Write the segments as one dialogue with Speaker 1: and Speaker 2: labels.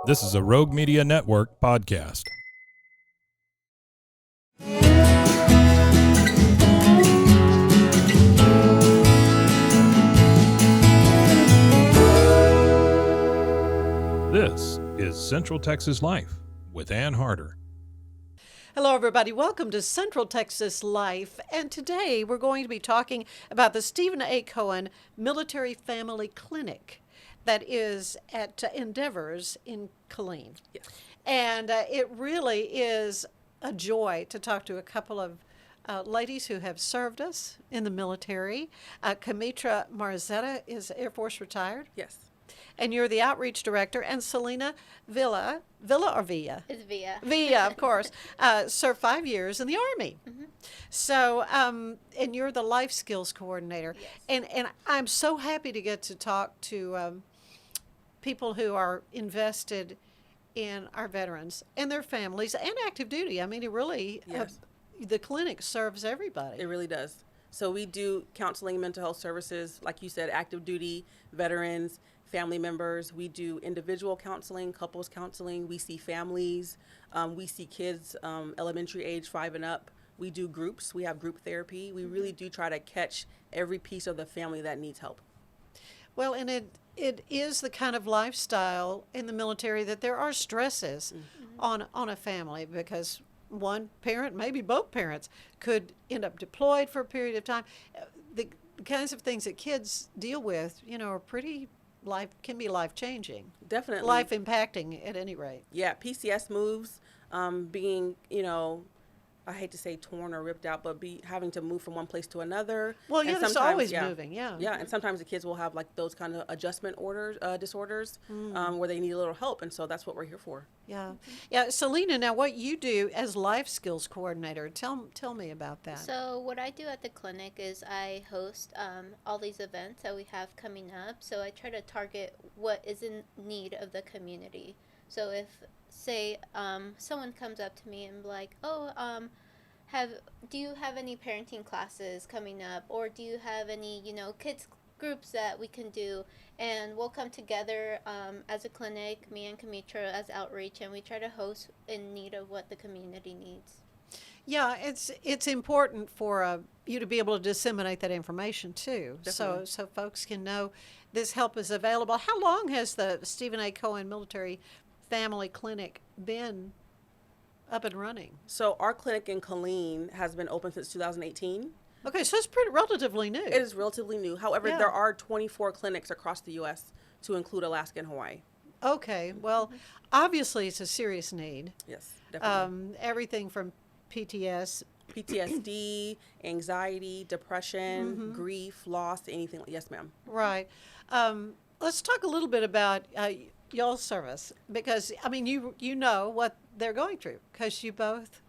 Speaker 1: This is a Rogue Media Network podcast. This is Central Texas Life with Ann Harder.
Speaker 2: Hello, everybody. Welcome to Central Texas Life. And today we're going to be talking about the Stephen A. Cohen Military Family Clinic that is at Endeavors in Killeen.
Speaker 3: Yes.
Speaker 2: And it really is a joy to talk to a couple of ladies who have served us in the military. Kametra Marietta is Air Force retired.
Speaker 3: Yes.
Speaker 2: And you're the outreach director. And Selena Villa or Villa?
Speaker 4: It's Villa.
Speaker 2: Villa, of course, served 5 years in the Army.
Speaker 4: Mm-hmm.
Speaker 2: So, and you're the life skills coordinator.
Speaker 4: Yes.
Speaker 2: And I'm so happy to get to talk to people who are invested in our veterans and their families and active duty. I mean, it really,
Speaker 3: Yes.
Speaker 2: The clinic serves everybody.
Speaker 3: It really does. So we do counseling, mental health services, like you said, active duty, veterans, family members. We do individual counseling, couples counseling. We see families. We see kids elementary age 5 and up. We do groups. We have group therapy. We really do try to catch every piece of the family that needs help.
Speaker 2: Well, and it is the kind of lifestyle in the military that there are stresses on a family because one parent, maybe both parents, could end up deployed for a period of time. The kinds of things that kids deal with, are pretty can be life-changing.
Speaker 3: Definitely.
Speaker 2: Life-impacting at any rate.
Speaker 3: Yeah, PCS moves, being, I hate to say torn or ripped out, but having to move from one place to another.
Speaker 2: Well,
Speaker 3: And
Speaker 2: yeah, there's
Speaker 3: sometimes-
Speaker 2: always moving, yeah.
Speaker 3: Yeah, and sometimes the kids will have like those kind of adjustment disorders where they need a little help, and so that's what we're here for.
Speaker 2: Yeah. Yeah, Selena, now what you do as life skills coordinator, tell me about that.
Speaker 4: So what I do at the clinic is I host all these events that we have coming up. So I try to target what is in need of the community. So if, say, someone comes up to me and be like, do you have any parenting classes coming up, or do you have any, kids groups that we can do? And we'll come together as a clinic, me and Kametra as outreach, and we try to host in need of what the community needs.
Speaker 2: Yeah, it's important for you to be able to disseminate that information too,
Speaker 3: Definitely.
Speaker 2: so folks can know this help is available. How long has the Stephen A. Cohen Military Family Clinic been up and running?
Speaker 3: So our clinic in Killeen has been open since 2018.
Speaker 2: Okay, so it's pretty relatively new.
Speaker 3: It is relatively new. However,
Speaker 2: Yeah.
Speaker 3: there are 24 clinics across the U.S. to include Alaska and Hawaii.
Speaker 2: Okay, well, obviously it's a serious need.
Speaker 3: Yes, definitely.
Speaker 2: Everything from
Speaker 3: PTSD, anxiety, depression, grief, loss, anything. Yes, ma'am.
Speaker 2: Right. Let's talk a little bit about y'all's service because, I mean, you know what they're going through because you both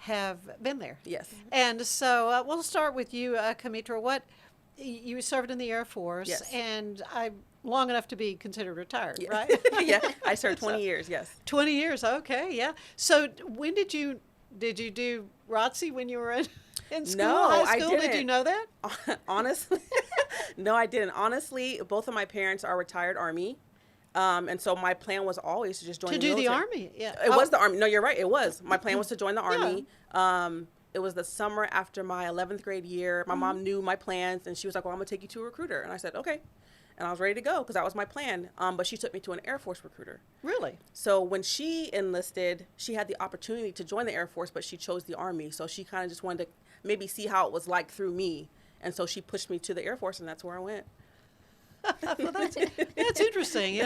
Speaker 2: have been there.
Speaker 3: Yes.
Speaker 2: And so we'll start with you, Kametra. You served in the Air Force,
Speaker 3: Yes.
Speaker 2: and long enough to be considered retired,
Speaker 3: Yeah.
Speaker 2: right?
Speaker 3: Yeah, I served 20 years, yes.
Speaker 2: 20 years, okay, yeah. So when did you do ROTC when you were in school,
Speaker 3: No,
Speaker 2: high
Speaker 3: I
Speaker 2: school? Did you
Speaker 3: didn't.
Speaker 2: know that?
Speaker 3: Honestly, no, I didn't. Honestly, both of my parents are retired Army. And so my plan was always to just join
Speaker 2: To
Speaker 3: the
Speaker 2: do the
Speaker 3: military.
Speaker 2: Army, yeah.
Speaker 3: It was the Army. No, you're right. It was. My plan was to join the
Speaker 2: Yeah.
Speaker 3: Army. It was the summer after my 11th grade year. My mom knew my plans, and she was like, well, I'm going to take you to a recruiter. And I said, okay. And I was ready to go because that was my plan. But she took me to an Air Force recruiter.
Speaker 2: Really?
Speaker 3: So when she enlisted, she had the opportunity to join the Air Force, but she chose the Army. So she kind of just wanted to maybe see how it was like through me. And so she pushed me to the Air Force, and that's where I went.
Speaker 2: Well, that's interesting.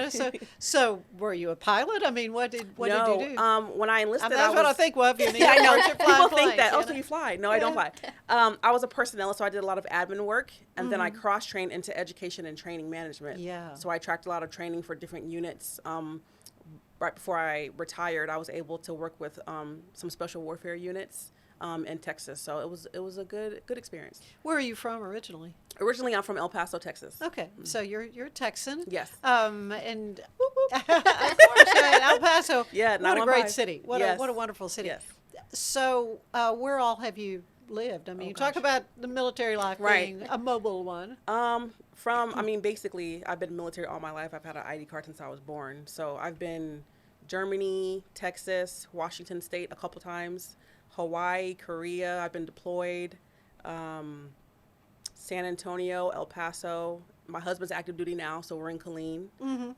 Speaker 2: So were you a pilot? I mean, what did you do?
Speaker 3: When I enlisted,
Speaker 2: That's what I think of. You mean,
Speaker 3: Yeah, I know.
Speaker 2: aren't you flying
Speaker 3: People think
Speaker 2: planes,
Speaker 3: that.
Speaker 2: you
Speaker 3: Oh,
Speaker 2: know?
Speaker 3: so you fly. No, I don't fly. I was a personnel, so I did a lot of admin work, and then I cross-trained into education and training management.
Speaker 2: Yeah.
Speaker 3: So I tracked a lot of training for different units. Right before I retired, I was able to work with some special warfare units in Texas. So it was a good experience.
Speaker 2: Where are you from originally?
Speaker 3: Originally, I'm from El Paso, Texas.
Speaker 2: Okay, so you're a Texan.
Speaker 3: Yes.
Speaker 2: And of course, El Paso.
Speaker 3: Yeah,
Speaker 2: what a
Speaker 3: 915.
Speaker 2: great city. What
Speaker 3: Yes.
Speaker 2: a wonderful city.
Speaker 3: Yes.
Speaker 2: So where all have you lived? I mean, you talk
Speaker 3: gosh.
Speaker 2: about the military life
Speaker 3: Right.
Speaker 2: being a mobile one.
Speaker 3: I mean, basically, I've been military all my life. I've had an ID card since I was born. So I've been Germany, Texas, Washington State a couple times, Hawaii, Korea. I've been deployed, San Antonio, El Paso. My husband's active duty now, so we're in Killeen.
Speaker 2: So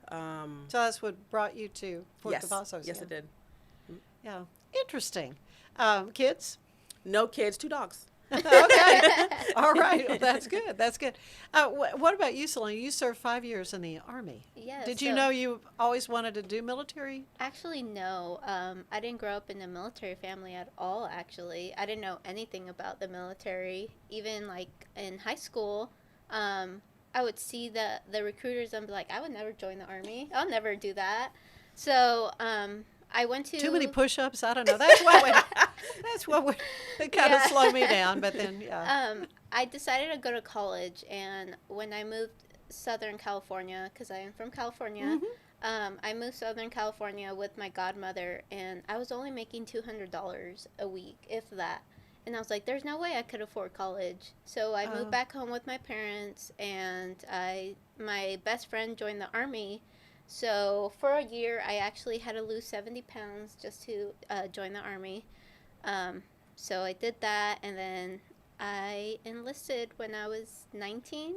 Speaker 2: that's what brought you to Fort Cavazos.
Speaker 3: Yes, it did.
Speaker 2: Yeah, interesting. Kids?
Speaker 3: No kids, 2 dogs.
Speaker 2: Okay. All right. Well, that's good. That's good. What about you, Selena? You served 5 years in the Army.
Speaker 4: Yeah.
Speaker 2: Did you know you always wanted to do military?
Speaker 4: Actually, no. I didn't grow up in a military family at all, actually. I didn't know anything about the military. Even, like, in high school, I would see the recruiters and be like, I would never join the Army. I'll never do that. So, I went to...
Speaker 2: Too many push-ups? I don't know. That's what would kind of slow me down, but then, yeah.
Speaker 4: I decided to go to college, and when I moved Southern California, because I am from California, I moved Southern California with my godmother, and I was only making $200 a week, if that. And I was like, there's no way I could afford college. So I moved back home with my parents, and my best friend joined the Army. So for a year, I actually had to lose 70 pounds just to join the Army. So I did that, and then I enlisted when I was 19.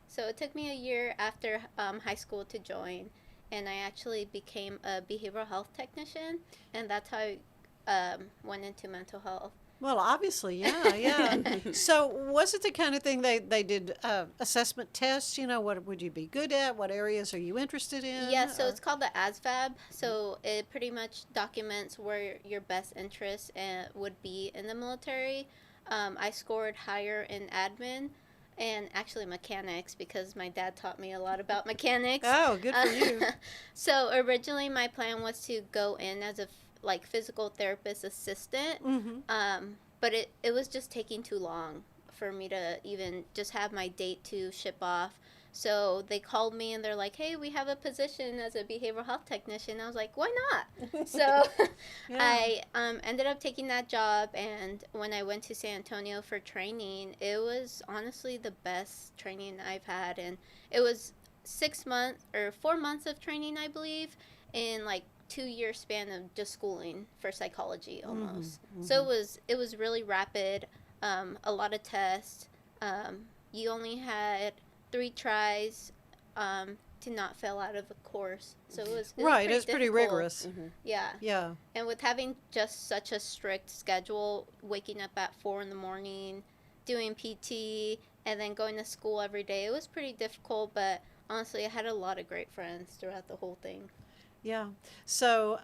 Speaker 4: So it took me a year after high school to join, and I actually became a behavioral health technician, and that's how I went into mental health.
Speaker 2: Well, obviously, yeah. So was it the kind of thing they did assessment tests? You know, what would you be good at? What areas are you interested in?
Speaker 4: Yeah, so it's called the ASVAB. So it pretty much documents where your best interests would be in the military. I scored higher in admin and actually mechanics because my dad taught me a lot about mechanics.
Speaker 2: Oh, good for you.
Speaker 4: So originally my plan was to go in as a physical therapist assistant, but it was just taking too long for me to even just have my date to ship off. So they called me and they're like, hey, we have a position as a behavioral health technician. I was like, why not? So I ended up taking that job, and when I went to San Antonio for training, it was honestly the best training I've had, and it was 6 months or 4 months of training, I believe, in 2-year span of just schooling for psychology almost. So it was really rapid, a lot of tests. You only had 3 tries to not fail out of a course. So it was
Speaker 2: right.
Speaker 4: Pretty
Speaker 2: It's pretty
Speaker 4: difficult.
Speaker 2: rigorous.
Speaker 4: Yeah.
Speaker 2: Yeah.
Speaker 4: And with having just such a strict schedule, waking up at 4 in the morning, doing PT, and then going to school every day, it was pretty difficult. But honestly, I had a lot of great friends throughout the whole thing.
Speaker 2: Yeah. So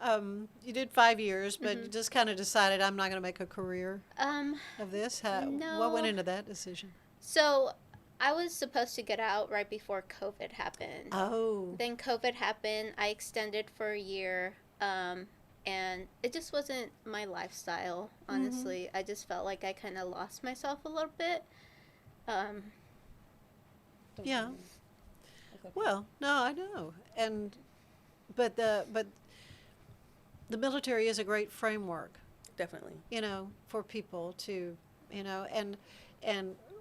Speaker 2: you did 5 years, but you just kind of decided I'm not going to make a career of this.
Speaker 4: No.
Speaker 2: What went into that decision?
Speaker 4: So I was supposed to get out right before COVID happened.
Speaker 2: Oh.
Speaker 4: Then COVID happened. I extended for a year, and it just wasn't my lifestyle, honestly. I just felt like I kind of lost myself a little bit.
Speaker 2: Yeah. Well, no, I know. But the military is a great framework,
Speaker 3: Definitely.
Speaker 2: for people to, and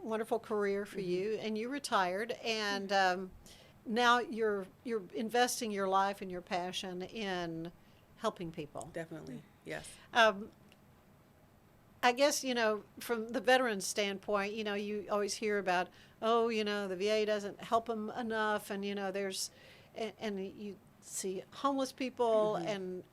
Speaker 2: wonderful career for you. And you retired, and now you're investing your life and your passion in helping people.
Speaker 3: Definitely. Yes.
Speaker 2: I guess, from the veteran standpoint, you always hear about, the VA doesn't help them enough, and there's, and you see homeless people, and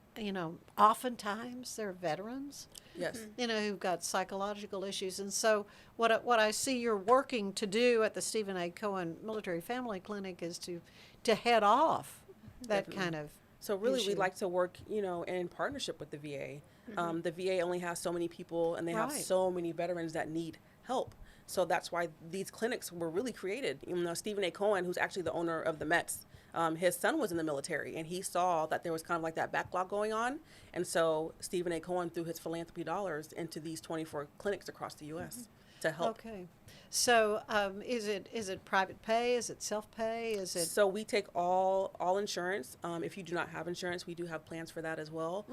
Speaker 2: oftentimes they're veterans.
Speaker 3: Yes.
Speaker 2: Who've got psychological issues. And so what I see you're working to do at the Stephen A. Cohen Military Family Clinic is to head off that
Speaker 3: Definitely.
Speaker 2: kind of
Speaker 3: So really,
Speaker 2: issue.
Speaker 3: we like to work, in partnership with the VA. The VA only has so many people, and they have
Speaker 2: Right.
Speaker 3: so many veterans that need help. So that's why these clinics were really created. Stephen A. Cohen, who's actually the owner of the Mets, his son was in the military, and he saw that there was kind of like that backlog going on. And so Stephen A. Cohen threw his philanthropy dollars into these 24 clinics across the U.S. to help.
Speaker 2: Okay. So is it private pay? Is it self-pay? Is it?
Speaker 3: So we take all insurance. If you do not have insurance, we do have plans for that as well.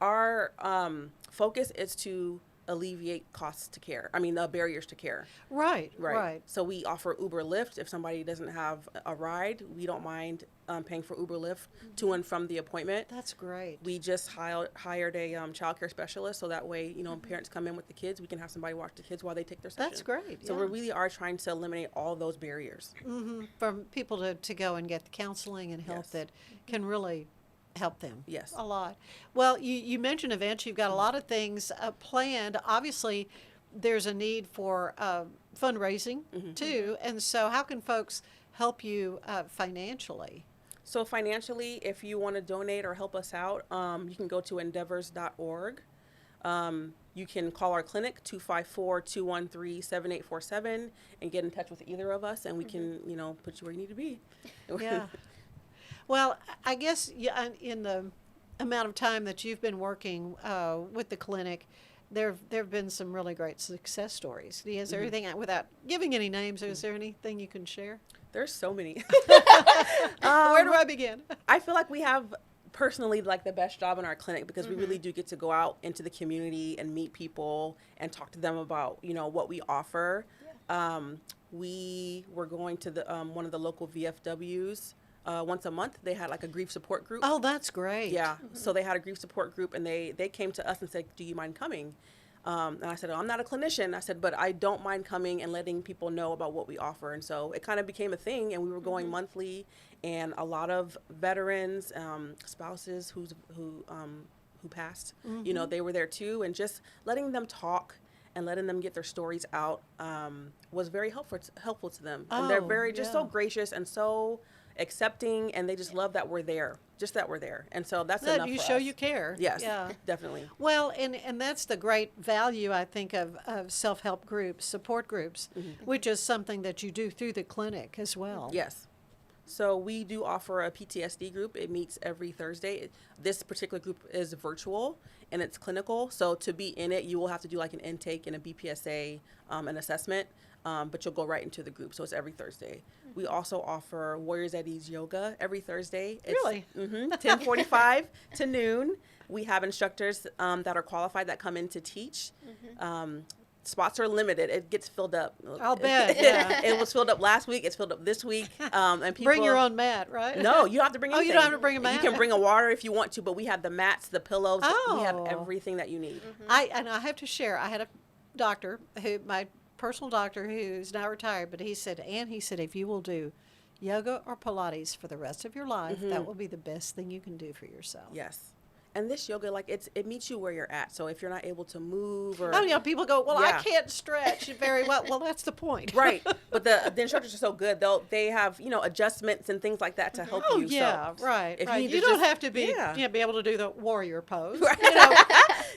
Speaker 3: Our focus is to alleviate costs to care. Barriers to care.
Speaker 2: Right.
Speaker 3: So we offer Uber Lyft. If somebody doesn't have a ride, we don't mind paying for Uber Lyft to and from the appointment.
Speaker 2: That's great.
Speaker 3: We just hired a child care specialist, so that way, parents come in with the kids, we can have somebody watch the kids while they take their session.
Speaker 2: That's great.
Speaker 3: So we really are trying to eliminate all those barriers.
Speaker 2: For people to go and get the counseling and help
Speaker 3: Yes.
Speaker 2: that can really help them.
Speaker 3: Yes.
Speaker 2: A lot. Well, you mentioned events. You've got a lot of things planned. Obviously, there's a need for fundraising too. And so how can folks help you financially?
Speaker 3: So financially, if you want to donate or help us out, you can go to endeavors.org. You can call our clinic, 254-213-7847, and get in touch with either of us, and we can, put you where you need to be.
Speaker 2: Yeah. Well, I guess in the amount of time that you've been working with the clinic, there have been some really great success stories. Is there anything, without giving any names, is there anything you can share?
Speaker 3: There's so many.
Speaker 2: Where do I begin?
Speaker 3: I feel like we have personally like the best job in our clinic because we really do get to go out into the community and meet people and talk to them about what we offer. We were going to the one of the local VFWs once a month. They had like a grief support group.
Speaker 2: Oh, that's great.
Speaker 3: Yeah. So they had a grief support group, and they came to us and said, do you mind coming? And I said, I'm not a clinician. I said, but I don't mind coming and letting people know about what we offer. And so it kind of became a thing, and we were going monthly, and a lot of veterans, spouses who passed, they were there too. And just letting them talk and letting them get their stories out was very helpful to them. And they're very just so gracious and so accepting, and they just love that we're there, and so that's enough for
Speaker 2: you
Speaker 3: us.
Speaker 2: show you care.
Speaker 3: Yes,
Speaker 2: Yeah.
Speaker 3: definitely.
Speaker 2: Well, and that's the great value, I think, of self-help groups, support groups, which is something that you do through the clinic as well.
Speaker 3: Yes. So we do offer a PTSD group. It meets every Thursday. This particular group is virtual and it's clinical. So to be in it, you will have to do like an intake and a BPSA, an assessment, but you'll go right into the group. So it's every Thursday. We also offer Warriors at Ease yoga every Thursday. It's,
Speaker 2: Really?
Speaker 3: 10:45 to noon. We have instructors that are qualified that come in to teach. Spots are limited. It gets filled up.
Speaker 2: I'll bet. Yeah.
Speaker 3: It was filled up last week. It's filled up this week. And people
Speaker 2: Bring your own mat, right?
Speaker 3: No, you don't have to bring anything.
Speaker 2: Oh, you don't have to bring a mat?
Speaker 3: You can bring a water if you want to, but we have the mats, the pillows. We have
Speaker 2: Oh.
Speaker 3: everything that you need.
Speaker 2: I have to share. I had a doctor my personal doctor who's now retired, but he said, if you will do yoga or Pilates for the rest of your life, that will be the best thing you can do for yourself.
Speaker 3: Yes. And this yoga, it meets you where you're at. So if you're not able to move or...
Speaker 2: Oh, yeah, people go, well, I
Speaker 3: Yeah.
Speaker 2: can't stretch very well. Well, that's the point.
Speaker 3: Right. But the instructors are so good. They have, adjustments and things like that to help
Speaker 2: Oh,
Speaker 3: you.
Speaker 2: yeah,
Speaker 3: So
Speaker 2: right.
Speaker 3: if
Speaker 2: right.
Speaker 3: you,
Speaker 2: You don't have to be, be able to do the warrior pose.
Speaker 3: Right.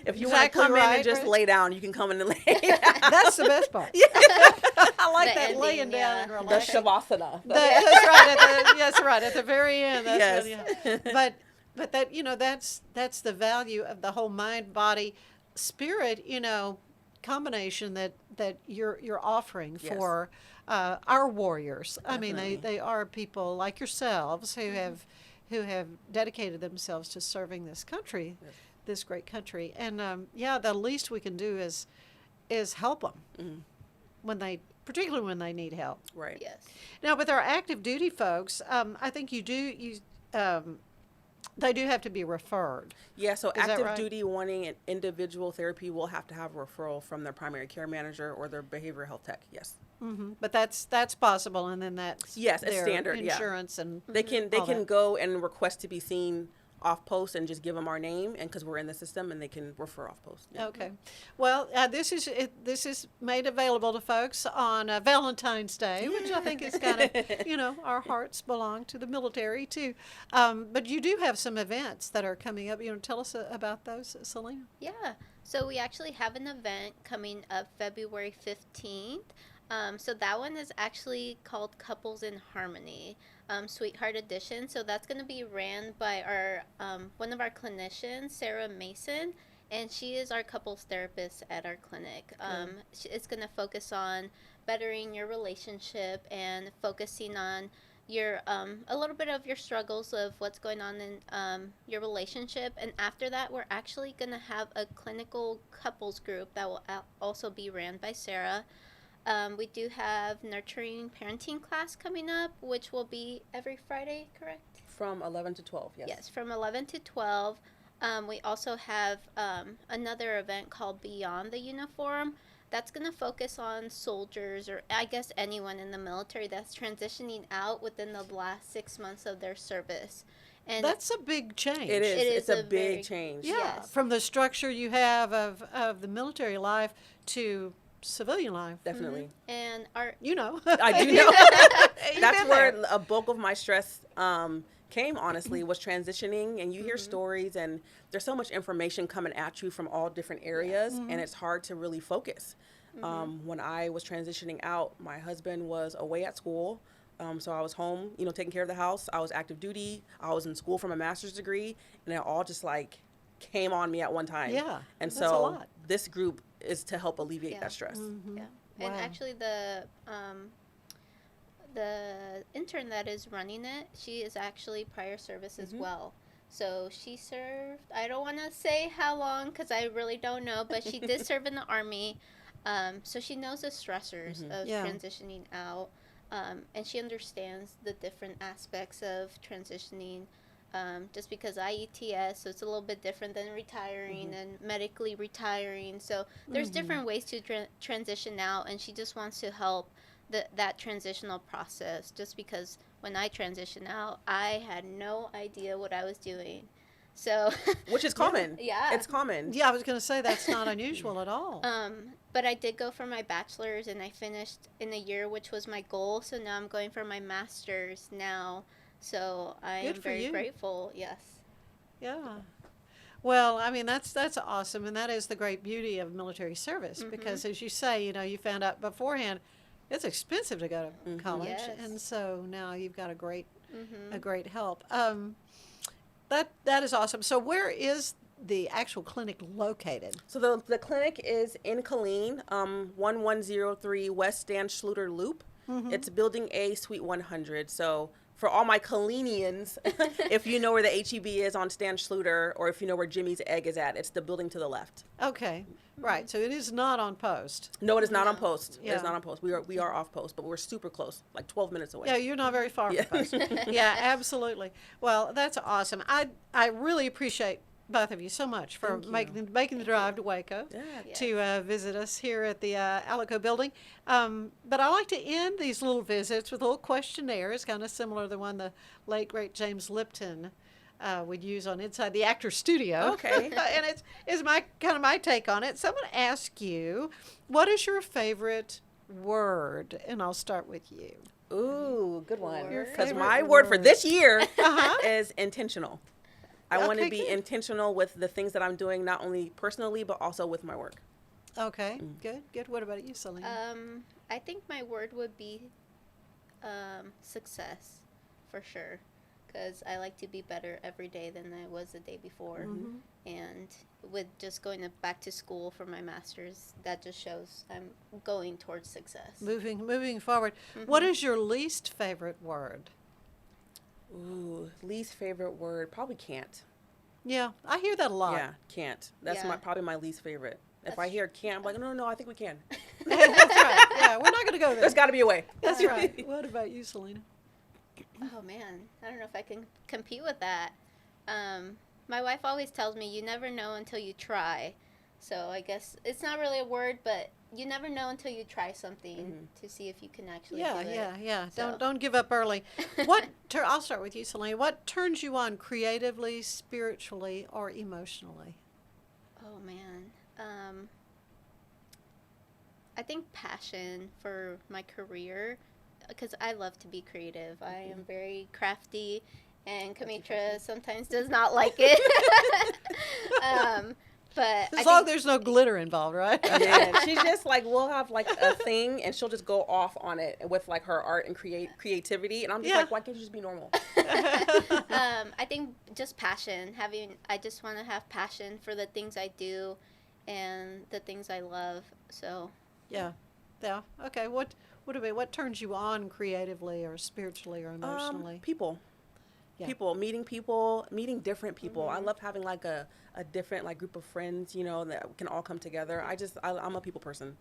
Speaker 3: If you want to
Speaker 2: Exactly
Speaker 3: come in
Speaker 2: right,
Speaker 3: and just
Speaker 2: right.
Speaker 3: lay down, you can come in and lay
Speaker 2: That's the best part. I like
Speaker 4: The
Speaker 2: that
Speaker 4: ending,
Speaker 2: laying down
Speaker 4: yeah.
Speaker 2: and
Speaker 3: the
Speaker 2: relaxing.
Speaker 3: shavasana.
Speaker 2: That's right. At the very end. That's
Speaker 3: Yes.
Speaker 2: But that that's the value of the whole mind, body, spirit combination that you're offering
Speaker 3: Yes.
Speaker 2: for our warriors.
Speaker 3: Definitely.
Speaker 2: I mean, they are people like yourselves who have dedicated themselves to serving this country, this great country. And the least we can do is help them particularly when they need help.
Speaker 3: Right.
Speaker 4: Yes.
Speaker 2: Now, with our active duty folks, I think they do have to be referred.
Speaker 3: Yeah, so
Speaker 2: Is that
Speaker 3: active
Speaker 2: right?
Speaker 3: duty wanting an individual therapy will have to have a referral from their primary care manager or their behavioral health tech. Yes.
Speaker 2: But that's possible, and then that's
Speaker 3: Yes, it's
Speaker 2: their
Speaker 3: standard, yeah.
Speaker 2: insurance and
Speaker 3: They can
Speaker 2: all that.
Speaker 3: go and request to be seen off post and just give them our name, and because we're in the system, and they can refer off post. Yeah.
Speaker 2: Okay. Well, this is made available to folks on Valentine's Day, which I think is kind of, our hearts belong to the military too. But you do have some events that are coming up. Tell us about those, Selena.
Speaker 4: Yeah. So we actually have an event coming up February 15th. So that one is actually called Couples in Harmony, Sweetheart Edition. So that's going to be ran by our one of our clinicians, Sarah Mason, and she is our couples therapist at our clinic. It's going to focus on bettering your relationship and focusing on, your a little bit of your struggles of what's going on in your relationship, and after that we're actually going to have a clinical couples group that will also be ran by Sarah. We do have nurturing parenting class coming up, which will be every Friday, correct?
Speaker 3: From 11 to 12, yes.
Speaker 4: Yes, from 11 to 12. We also have another event called Beyond the Uniform. That's going to focus on soldiers, or I guess anyone in the military that's transitioning out within the last 6 months of their service. And
Speaker 2: That's a big change.
Speaker 3: It is.
Speaker 4: It
Speaker 3: It's
Speaker 4: is
Speaker 3: a
Speaker 4: a
Speaker 3: big
Speaker 4: very-
Speaker 3: change.
Speaker 2: Yeah,
Speaker 4: Yes.
Speaker 2: from the structure you have of the military life to civilian life.
Speaker 3: Definitely.
Speaker 4: and our
Speaker 2: You know.
Speaker 3: I do know.
Speaker 2: You've
Speaker 3: That's
Speaker 2: been
Speaker 3: where
Speaker 2: there.
Speaker 3: a bulk of my stress came, honestly, was transitioning. And you hear stories, and there's so much information coming at you from all different areas, and it's hard to really focus. When I was transitioning out, my husband was away at school. So I was home, taking care of the house. I was active duty. I was in school for my master's degree, and it all just like came on me at one time.
Speaker 2: Yeah,
Speaker 3: And
Speaker 2: that's a
Speaker 3: so
Speaker 2: lot.
Speaker 3: this group is to help alleviate
Speaker 4: Yeah.
Speaker 3: that stress.
Speaker 4: Yeah. And
Speaker 2: Wow.
Speaker 4: actually the intern that is running it, she is actually prior service as well. So she served, I don't want to say how long because I really don't know, but she did serve in the Army. So she knows the stressors of
Speaker 2: Yeah.
Speaker 4: transitioning out. And she understands the different aspects of transitioning. Just because IETS, so it's a little bit different than retiring and medically retiring. So there's different ways to transition out, and she just wants to help that transitional process. Just because when I transitioned out, I had no idea what I was doing. So,
Speaker 3: Which is common.
Speaker 4: Yeah.
Speaker 3: It's common.
Speaker 2: Yeah, I was going to say that's not unusual at all.
Speaker 4: but I did go for my bachelor's, and I finished in a year, which was my goal. So now I'm going for my master's now. So I
Speaker 2: Good
Speaker 4: am
Speaker 2: for
Speaker 4: very
Speaker 2: you.
Speaker 4: grateful. Yes.
Speaker 2: Yeah. Well, I mean, that's awesome, and that is the great beauty of military service, because as you say, you found out beforehand it's expensive to go to college,
Speaker 4: Yes.
Speaker 2: and so now you've got a great help. That is awesome. So where is the actual clinic located?
Speaker 3: So the clinic is in Killeen, 1103 West Stan Schluter Loop. It's Building A, Suite 100. So for all my Killeenians, if you know where the HEB is on Stan Schluter, or if you know where Jimmy's Egg is at, it's the building to the left.
Speaker 2: Okay, right. So it is not on post.
Speaker 3: No, it is not on post. It
Speaker 2: Yeah.
Speaker 3: is not on post. We are off post, but we're super close, like 12 minutes away.
Speaker 2: Yeah, you're not very far from post. Yeah, absolutely. Well, that's awesome. I really appreciate both of you so much for making the drive to Waco
Speaker 3: Yeah.
Speaker 2: to visit us here at the Alico building. But I like to end these little visits with a little questionnaire. It's kind of similar to the one the late, great James Lipton would use on Inside the Actor's Studio.
Speaker 3: Okay.
Speaker 2: And it's my take on it. So I'm going to ask you, what is your favorite word? And I'll start with you.
Speaker 3: Ooh, good one.
Speaker 4: Your
Speaker 3: Because
Speaker 2: favorite
Speaker 3: my word for
Speaker 2: word.
Speaker 3: this year is intentional. I want to
Speaker 2: Okay,
Speaker 3: be
Speaker 2: good.
Speaker 3: intentional with the things that I'm doing, not only personally, but also with my work.
Speaker 2: Okay, good. What about you, Selena?
Speaker 4: I think my word would be success, for sure, because I like to be better every day than I was the day before. And with just going back to school for my master's, that just shows I'm going towards success.
Speaker 2: Moving forward, what is your least favorite word?
Speaker 3: Ooh, least favorite word, probably can't.
Speaker 2: Yeah, I hear that a lot.
Speaker 3: Yeah, can't. That's
Speaker 4: Yeah.
Speaker 3: probably my least favorite. If I hear can't, I'm like, no, I think we can.
Speaker 2: That's right. Yeah, we're not going to go there.
Speaker 3: There's got to be a way.
Speaker 2: That's right. What about you, Selena?
Speaker 4: Oh man, I don't know if I can compete with that. My wife always tells me you never know until you try. So I guess it's not really a word, but you never know until you try something to see if you can actually do it.
Speaker 2: Yeah.
Speaker 4: So-
Speaker 2: Don't give up early. I'll start with you, Selena. What turns you on creatively, spiritually, or emotionally?
Speaker 4: Oh man. I think passion for my career, because I love to be creative. I am very crafty, and Kametra sometimes does not like it. But
Speaker 2: As long as there's no glitter involved, right?
Speaker 3: Yeah, she's just like, we'll have like a thing, and she'll just go off on it with like her art and creativity, and I'm just like, why can't you just be normal?
Speaker 4: I think just passion. I just want to have passion for the things I do, and the things I love. So
Speaker 2: Yeah. Okay. What What turns you on creatively or spiritually or emotionally?
Speaker 3: People.
Speaker 2: Yeah.
Speaker 3: Meeting different people. I love having like a different like group of friends, you know, that can all come together. I'm a people person.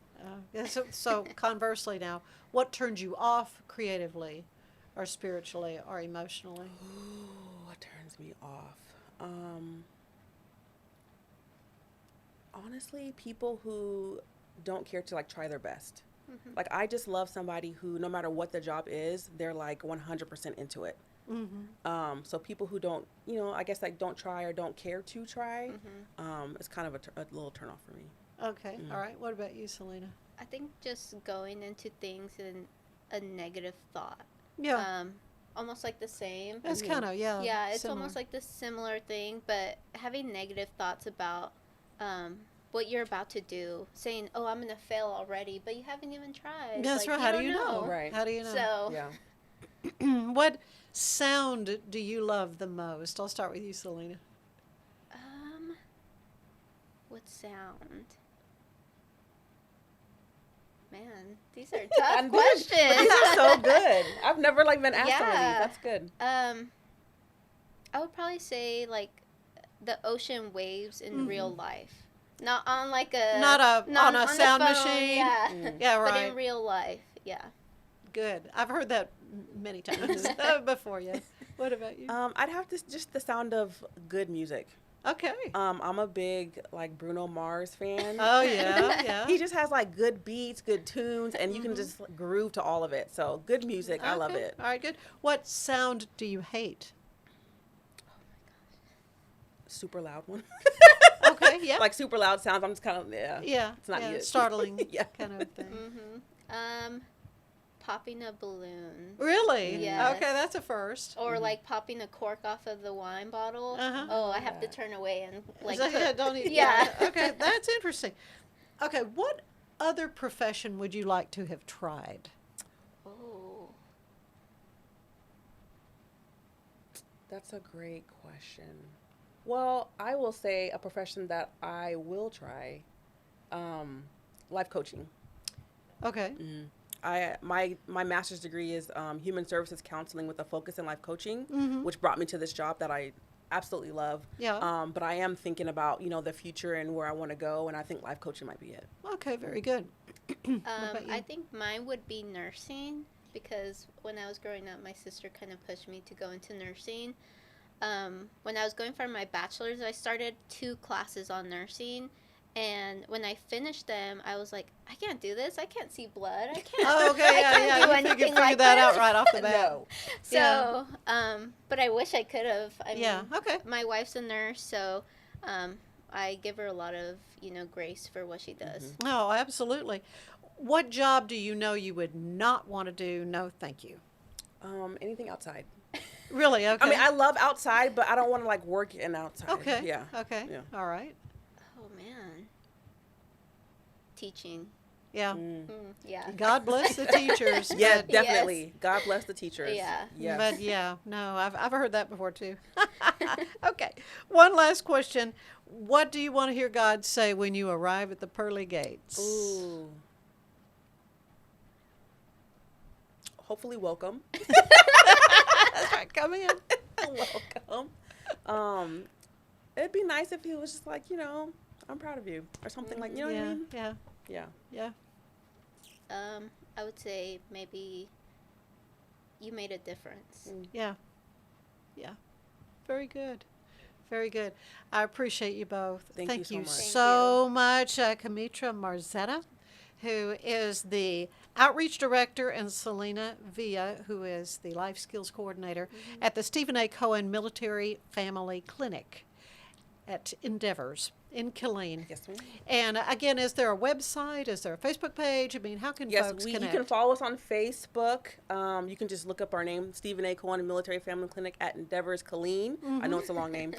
Speaker 2: Yeah, so conversely now, what turns you off creatively or spiritually or emotionally?
Speaker 3: Ooh, what turns me off? Honestly, people who don't care to like try their best. Like I just love somebody who, no matter what the job is, they're like 100% into it. So people who don't, you know, I guess like don't try or don't care to try, it's kind of a little turn off for me.
Speaker 2: Okay, all right. What about you, Selena?
Speaker 4: I think just going into things in a negative thought.
Speaker 2: Yeah,
Speaker 4: Almost like the same.
Speaker 2: that's kind of,
Speaker 4: Yeah, it's
Speaker 2: similar.
Speaker 4: almost like the similar thing, but having negative thoughts about what you're about to do, saying, "Oh, I'm gonna fail already," but you haven't even tried.
Speaker 2: That's
Speaker 4: Like,
Speaker 2: right. How do
Speaker 4: don't
Speaker 2: you know?
Speaker 3: Right.
Speaker 2: How do you know?
Speaker 4: So,
Speaker 3: Yeah.
Speaker 2: What sound do you love the most? I'll start with you, Selena.
Speaker 4: what sound? Man, these are tough questions.
Speaker 3: But these are so good. I've never like been asked some of these.
Speaker 4: Yeah.
Speaker 3: That's good.
Speaker 4: I would probably say like the ocean waves in real life, not on like a
Speaker 2: on a
Speaker 4: the
Speaker 2: sound
Speaker 4: phone,
Speaker 2: machine.
Speaker 4: Yeah,
Speaker 2: Yeah,
Speaker 4: but
Speaker 2: right.
Speaker 4: in real life, yeah.
Speaker 2: Good. I've heard that many times before. Yeah. What about you?
Speaker 3: I'd have just the sound of good music.
Speaker 2: Okay.
Speaker 3: I'm a big like Bruno Mars fan.
Speaker 2: Oh yeah, yeah.
Speaker 3: He just has like good beats, good tunes, and you can just like, groove to all of it. So good music, I love
Speaker 2: Okay.
Speaker 3: it.
Speaker 2: All right, good. What sound do you hate?
Speaker 3: Super loud one.
Speaker 2: Okay, yeah.
Speaker 3: Like super loud sounds. I'm just kind of
Speaker 2: Yeah,
Speaker 3: It's not it.
Speaker 2: startling
Speaker 3: Yeah.
Speaker 2: kind of thing.
Speaker 4: Popping a balloon.
Speaker 2: Really?
Speaker 4: Yes.
Speaker 2: Okay, that's a first.
Speaker 4: Or like popping a cork off of the wine bottle.
Speaker 2: Uh-huh.
Speaker 4: Oh, I have to turn away and like.
Speaker 2: So, yeah,
Speaker 4: put-
Speaker 2: don't eat.
Speaker 4: Yeah.
Speaker 2: Okay, that's interesting. Okay, what other profession would you like to have tried?
Speaker 4: Oh.
Speaker 3: That's a great question. Well, I will say a profession that I will try, life coaching.
Speaker 2: Okay.
Speaker 3: My master's degree is human services counseling with a focus in life coaching, which brought me to this job that I absolutely love.
Speaker 2: Yeah.
Speaker 3: But I am thinking about, you know, the future and where I want to go, and I think life coaching might be it.
Speaker 2: Okay, very good. about you?
Speaker 4: I think mine would be nursing because when I was growing up, my sister kind of pushed me to go into nursing. When I was going for my bachelor's, I started 2 classes on nursing. And when I finished them, I was like, I can't do this. I can't see blood. I can't.
Speaker 2: Oh, okay,
Speaker 4: I
Speaker 2: yeah,
Speaker 4: can't
Speaker 2: yeah.
Speaker 4: do
Speaker 2: You
Speaker 4: anything
Speaker 2: figured
Speaker 4: like
Speaker 2: that
Speaker 4: this.
Speaker 2: out right off the bat.
Speaker 3: No.
Speaker 4: So, but I wish I could have. I mean,
Speaker 2: Yeah, okay.
Speaker 4: my wife's a nurse, so I give her a lot of, grace for what she does.
Speaker 2: Oh, absolutely. What job do you know you would not want to do? No, thank you.
Speaker 3: Anything outside.
Speaker 2: Really? Okay.
Speaker 3: I mean, I love outside, but I don't want to like work in outside.
Speaker 2: Okay.
Speaker 3: Yeah.
Speaker 2: Okay.
Speaker 3: Yeah.
Speaker 2: All right.
Speaker 4: Oh man, teaching.
Speaker 2: Yeah.
Speaker 4: Yeah.
Speaker 2: God bless the teachers.
Speaker 3: Yeah,
Speaker 2: but,
Speaker 3: definitely. God bless the teachers.
Speaker 4: Yeah.
Speaker 3: Yes.
Speaker 2: But yeah, no, I've heard that before too. Okay. One last question. What do you want to hear God say when you arrive at the pearly gates?
Speaker 3: Ooh. Hopefully, welcome.
Speaker 2: That's right. Come in.
Speaker 3: Welcome. It'd be nice if he was just like, I'm proud of you or something like, you know what I
Speaker 2: Yeah.
Speaker 3: mean?
Speaker 2: Yeah.
Speaker 3: Yeah.
Speaker 2: Yeah.
Speaker 4: I would say maybe you made a difference.
Speaker 2: Yeah. Yeah. Very good. Very good. I appreciate you both.
Speaker 3: Thank you so much.
Speaker 2: so much, Kametra Marietta, who is the Outreach Director, and Selena Villa, who is the Life Skills Coordinator at the Stephen A. Cohen Military Family Clinic at Endeavors in Killeen.
Speaker 3: Yes, ma'am.
Speaker 2: And again, is there a website? Is there a Facebook page? I mean, how can
Speaker 3: Yes,
Speaker 2: folks
Speaker 3: you
Speaker 2: connect?
Speaker 3: can follow us on Facebook. You can just look up our name, Stephen A. Cohen Military Family Clinic at Endeavors, Killeen. I know it's a long name.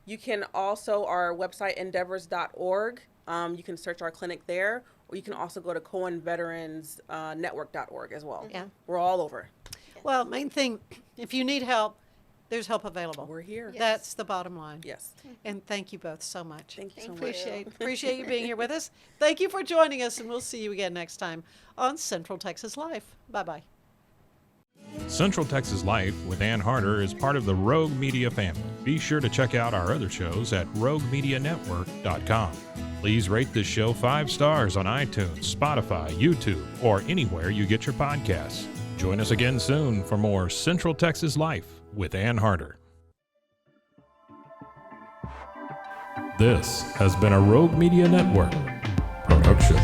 Speaker 3: You can also, our website, endeavors.org. You can search our clinic there, or you can also go to cohenveteransnetwork.org as well.
Speaker 2: Yeah.
Speaker 3: We're all over.
Speaker 2: Well, main thing, if you need help, there's help available.
Speaker 3: We're here.
Speaker 4: Yes.
Speaker 2: That's the bottom line.
Speaker 3: Yes.
Speaker 2: And thank you both so much.
Speaker 3: Thank you so
Speaker 4: Thank
Speaker 3: much.
Speaker 4: you.
Speaker 2: Appreciate you being here with us. Thank you for joining us, and we'll see you again next time on Central Texas Life. Bye-bye.
Speaker 1: Central Texas Life with Ann Harder is part of the Rogue Media family. Be sure to check out our other shows at roguemedianetwork.com. Please rate this show 5 stars on iTunes, Spotify, YouTube, or anywhere you get your podcasts. Join us again soon for more Central Texas Life with Ann Harder. This has been a Rogue Media Network production.